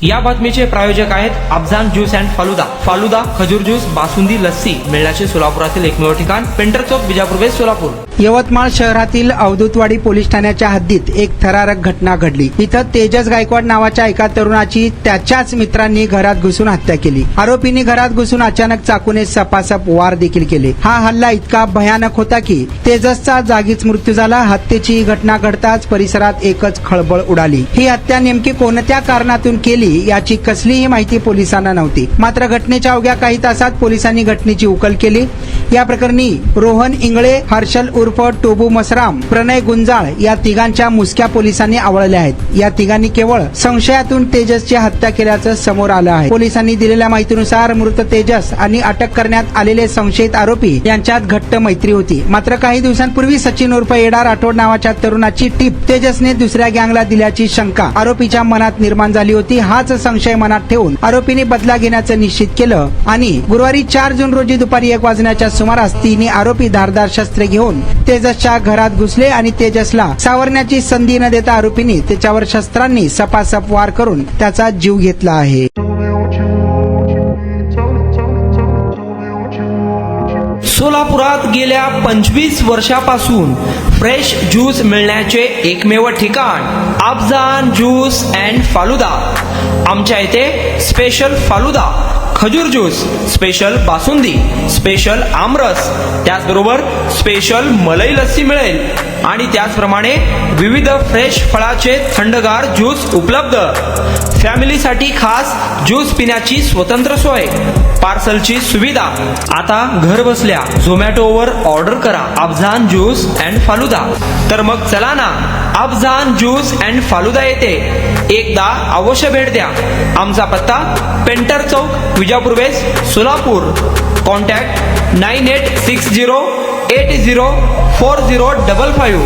या बातमीचे प्रायोजक आहेत अफजान ज्यूस अँड फालुदा। फालुदा, खजूर ज्यूस, बासुंदी, लस्सी मिळण्याचे सोलापुरातील एकमेव ठिकाण, पेंटर चौक, बिजापूर वेस्ट, सोलापूर। यवतमाळ शहरातील अवधूतवाडी पोलीस ठाण्याच्या हद्दीत एक थरारक घटना घडली। इथं तेजस गायकवाड नावाच्या एका तरुणाची त्याच्याच मित्रांनी घरात घुसून हत्या केली। आरोपींनी घरात घुसून अचानक चाकूने सपासप वार देखील केले। हा हल्ला इतका भयानक होता की तेजसचा जागीच मृत्यू झाला। हत्येची ही घटना घडताच परिसरात एकच खळबळ उडाली। ही हत्या नेमकी कोणत्या कारणातून केली याची कसलीही माहिती पोलिसांना नव्हती। मात्र घटनेच्या अवघ्या काही तासात पोलिसांनी घटनेची उकल केली। या प्रकरणी रोहन इंगळे, हर्षल उर्फ टोबू मसराम, प्रणय गुंजाळ या तिघांच्या मुसक्या पोलिसांनी आवळल्या आहेत। या तिघांनी केवळ संशयातून तेजसची हत्या केल्याचं समोर आलं आहे। पोलिसांनी दिलेल्या माहितीनुसार मृत तेजस आणि अटक करण्यात आलेले संशयित आरोपी यांच्यात घट्ट मैत्री होती। मात्र काही दिवसांपूर्वी सचिन उर्फ येडा राठोड नावाच्या तरुणाची टीप तेजसने दुसऱ्या गँगला दिल्याची शंका आरोपीच्या मनात निर्माण झाली होती। हाच संशय मनात ठेवून आरोपींनी बदला घेण्याचं निश्चित केलं आणि गुरुवारी 4 जून रोजी दुपारी 1 वाजण्याच्या सुमारास तिन्ही आरोपी धारदार शस्त्रे घेऊन तेजसच्या घरात घुसले आणि तेजसला सावरण्याची संधी न देता आरोपींनी त्याच्यावर शस्त्रांनी सपासप वार करून त्याचा जीव घेतला आहे। सोलापुरात गेल्या 25 वर्षापासून फ्रेश ज्यूस मिळण्याचे एकमेव ठिकाण अफजान ज्यूस अँड फालुदा। आमच्या इथे स्पेशल फालुदा, खजूर ज्यूस, स्पेशल बासुंदी, स्पेशल आमरस, त्याचबरोबर स्पेशल मलाई लस्सी मिळेल आणि त्याचप्रमाणे विविध फ्रेश फळाचे थंडगार ज्यूस उपलब्ध। फॅमिलीसाठी खास ज्यूस पिण्याची स्वतंत्र सोय, पार्सलची सुविधा। आता घर बसल्या झोमॅटोवर ऑर्डर करा अफजान ज्यूस अँड फालुदा। तर मग चला ना अफजान ज्यूस अँड फालुदा येथे एकदा अवश्य भेट द्या। आमचा पत्ता पेंटर चौक, बिजापूर वेस्ट, सोलापूर। कॉन्टॅक्ट 9860804055।